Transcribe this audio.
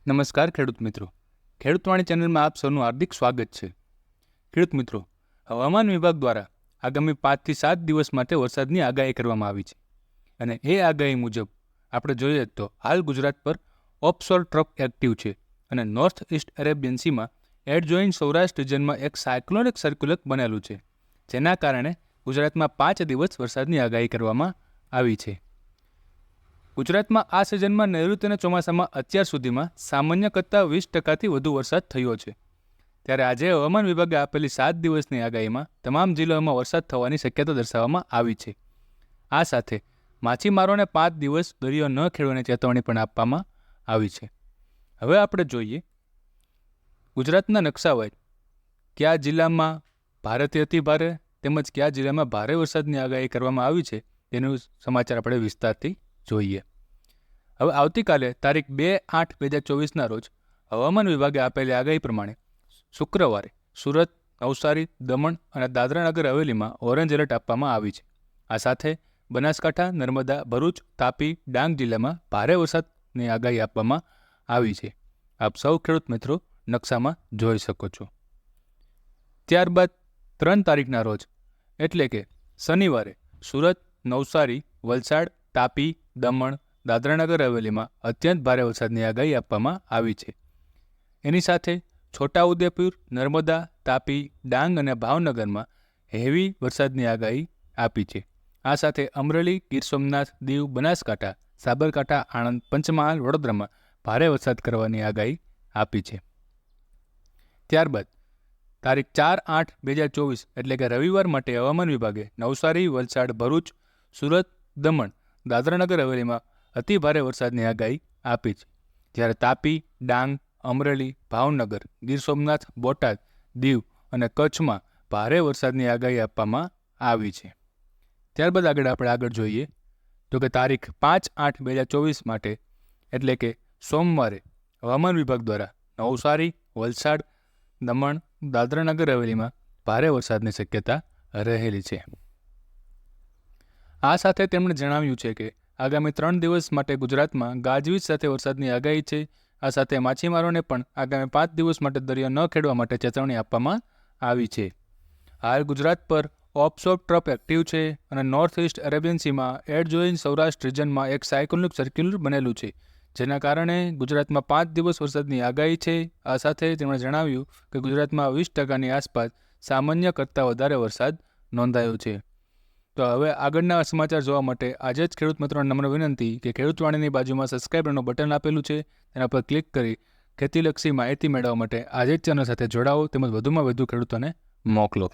નમસ્કાર ખેડૂત મિત્રો, ખેડૂતવાણી ચેનલમાં આપ સૌનું હાર્દિક સ્વાગત છે. ખેડૂત મિત્રો, હવામાન વિભાગ દ્વારા આગામી 5 થી 7 દિવસ માટે વરસાદની આગાહી કરવામાં આવી છે અને એ આગાહી મુજબ આપણે જોઈએ તો હાલ ગુજરાત પર ઓફશોર ટ્રફ એક્ટિવ છે અને નોર્થ ઇસ્ટ અરેબિયન સીમાં એડજોઇન્ટ સૌરાષ્ટ્ર રિજનમાં એક સાયક્લોનિક સર્ક્યુલર બનેલું છે, જેના કારણે ગુજરાતમાં 5 દિવસ વરસાદની આગાહી કરવામાં આવી છે. ગુજરાતમાં આ સિઝનમાં નૈઋત્ય અને ચોમાસામાં અત્યાર સુધીમાં સામાન્ય કરતાં 20%થી વધુ વરસાદ થયો છે. ત્યારે આજે હવામાન વિભાગે આપેલી 7 દિવસની આગાહીમાં તમામ જિલ્લાઓમાં વરસાદ થવાની શક્યતા દર્શાવવામાં આવી છે. આ સાથે માછીમારોને 5 દિવસ દરિયો ન ખેડવાની ચેતવણી પણ આપવામાં આવી છે. હવે આપણે જોઈએ ગુજરાતના નકશાવાઇઝ કયા જિલ્લામાં ભારેથી અતિ ભારે તેમજ કયા જિલ્લામાં ભારે વરસાદની આગાહી કરવામાં આવી છે તેનું સમાચાર આપણે વિસ્તારથી જોઈએ. હવે આવતીકાલે તારીખ 2/8/2024ના રોજ હવામાન વિભાગે આપેલી આગાહી પ્રમાણે શુક્રવારે સુરત, નવસારી, દમણ અને દાદરાનગર હવેલીમાં ઓરેન્જ એલર્ટ આપવામાં આવી છે. આ સાથે બનાસકાંઠા, નર્મદા, ભરૂચ, તાપી, ડાંગ જિલ્લામાં ભારે વરસાદની આગાહી આપવામાં આવી છે. આપ સૌ ખેડૂત મિત્રો નકશામાં જોઈ શકો છો. ત્યારબાદ 3 તારીખના રોજ એટલે કે શનિવારે સુરત, નવસારી, વલસાડ, તાપી, દમણ, દાદરાનગર હવેલીમાં અત્યંત ભારે વરસાદની આગાહી આપવામાં આવી છે. એની સાથે છોટાઉદેપુર, નર્મદા, તાપી, ડાંગ અને ભાવનગરમાં હેવી વરસાદની આગાહી આપી છે. આ સાથે અમરેલી, ગીર સોમનાથ, દીવ, બનાસકાંઠા, સાબરકાંઠા, આણંદ, પંચમહાલ, વડોદરામાં ભારે વરસાદ કરવાની આગાહી આપી છે. ત્યારબાદ તારીખ 4/8/2024 એટલે કે રવિવાર માટે હવામાન વિભાગે નવસારી, વલસાડ, ભરૂચ, સુરત, દમણ, દાદરાનગર હવેલીમાં અતિ ભારે વરસાદની આગાહી આપી છે. જ્યારે તાપી, ડાંગ, અમરેલી, ભાવનગર, ગીર સોમનાથ, બોટાદ, દીવ અને કચ્છમાં ભારે વરસાદની આગાહી આપવામાં આવી છે. ત્યારબાદ આગળ જોઈએ તો કે તારીખ 5/8/2024 માટે એટલે કે સોમવારે હવામાન વિભાગ દ્વારા નવસારી, વલસાડ, દમણ, દાદરાનગર હવેલીમાં ભારે વરસાદની શક્યતા રહેલી છે. આ સાથે તેમણે જણાવ્યું છે કે આગામી 3 દિવસ માટે ગુજરાતમાં ગાજવીજ સાથે વરસાદની આગાહી છે. આ સાથે માછીમારોને પણ આગામી 5 દિવસ માટે દરિયો ન ખેડવા માટે ચેતવણી આપવામાં આવી છે. હાલ ગુજરાત પર ઓફશોર ટ્રફ એક્ટિવ છે અને નોર્થ ઇસ્ટ અરેબિયન સીમાં એડજોઇન્ટ સૌરાષ્ટ્ર રિજનમાં એક સાયક્લોનિક સર્ક્યુલર બનેલું છે, જેના કારણે ગુજરાતમાં 5 દિવસ વરસાદની આગાહી છે. આ સાથે તેમણે જણાવ્યું કે ગુજરાતમાં 20%ની આસપાસ સામાન્ય કરતાં વધારે વરસાદ નોંધાયો છે. તો હવે આગળના સમાચાર જોવા માટે આજે જ ખેડૂત મિત્રોને નમ્ર વિનંતી કે ખેડૂતવાણીની બાજુમાં સબસ્ક્રાઇબરનું બટન આપેલું છે, તેના પર ક્લિક કરી ખેતીલક્ષી માહિતી મેળવવા માટે આજે જ ચેનલ સાથે જોડાઓ તેમજ વધુમાં વધુ ખેડૂતોને મોકલો.